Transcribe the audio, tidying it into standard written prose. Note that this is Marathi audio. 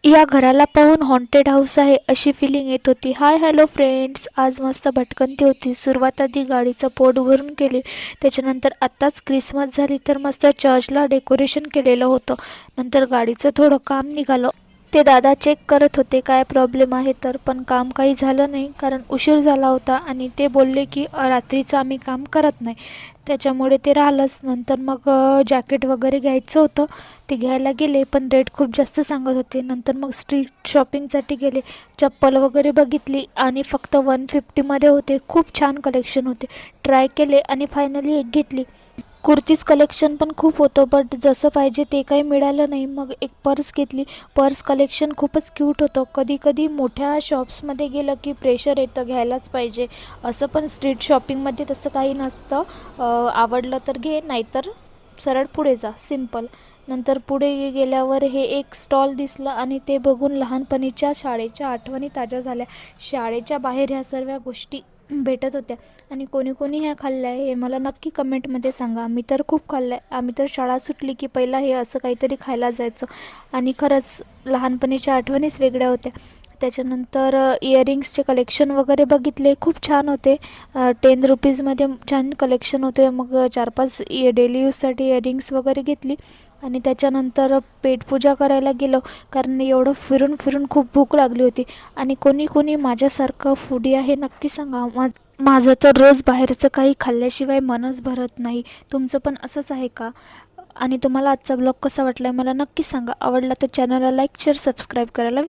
या घराला पाहून हॉन्टेड हाऊस आहे अशी फिलिंग येत होती. हाय हॅलो फ्रेंड्स, आज मस्त भटकंती होती. सुरुवात आधी गाडीचं पोट भरून केली, त्याच्यानंतर आत्ताच क्रिसमस झाली तर मस्त चर्चला डेकोरेशन केलेलं होतं. नंतर गाडीचं थोडं काम निघालं. ते दादा चेक करत होते काय प्रॉब्लेम आहे तर, पण काम काही झालं नाही कारण उशीर झाला होता आणि ते बोलले की रात्रीचं आम्ही काम करत नाही, त्याच्यामुळे ते राहिलंच. नंतर मग जॅकेट वगैरे घ्यायचं होतं, ते घ्यायला गेले पण रेट खूप जास्त सांगत होते. नंतर मग स्ट्रीट शॉपिंगसाठी गेले, चप्पल वगैरे बघितली आणि फक्त 150मध्ये होते. खूप छान कलेक्शन होते, ट्राय केले आणि फायनली एक घेतली. कुर्तीज कलेक्शन पण खूप होतं, बट जसं पाहिजे ते काही मिळालं नाही. मग एक पर्स घेतली. पर्स कलेक्शन खूपच क्यूट होतं. कधी कधी मोठ्या शॉप्समध्ये गेलं की प्रेशर येतं, घ्यायलाच पाहिजे असं, पण स्ट्रीट शॉपिंगमध्ये तसं काही नसतं. आवडलं तर घे, नाहीतर सरळ पुढे जा, सिम्पल. नंतर पुढे गेल्यावर हे एक स्टॉल दिसलं आणि ते बघून लहानपणीच्या शाळेच्या आठवणी ताज्या झाल्या. शाळेच्या बाहेर ह्या सर्व गोष्टी भेटत होत्या आणि कोणी कोणी ह्या खाल्ल्या आहे हे मला नक्की कमेंटमध्ये सांगा. मी तर खूप खाल्लं आहे. आम्ही तर शाळा सुटली की पहिला हे असं काहीतरी खायला जायचं आणि खरंच लहानपणीच्या आठवणीच वेगळ्या होत्या. त्याच्यानंतर इयरिंग्सचे कलेक्शन वगैरे बघितले, खूप छान होते. 10 रुपीजमध्ये छान कलेक्शन होते. मग 4-5 डेली यूजसाठी इयरिंग्स वगैरे घेतली आणि त्याच्यानंतर पेटपूजा करायला गेलो, कारण एवढं फिरून फिरून खूप भूक लागली होती. आणि कोणी कोणी माझ्यासारखं फूडी आहे नक्की सांगा. माझं तर रोज बाहेरचं काही खाल्ल्याशिवाय मनच भरत नाही. तुमचं पण असंच आहे का? आणि तुम्हाला आजचा ब्लॉग कसा वाटला मला नक्की सांगा. आवडला तर चॅनलला लाईक, शेअर, सबस्क्राईब करायला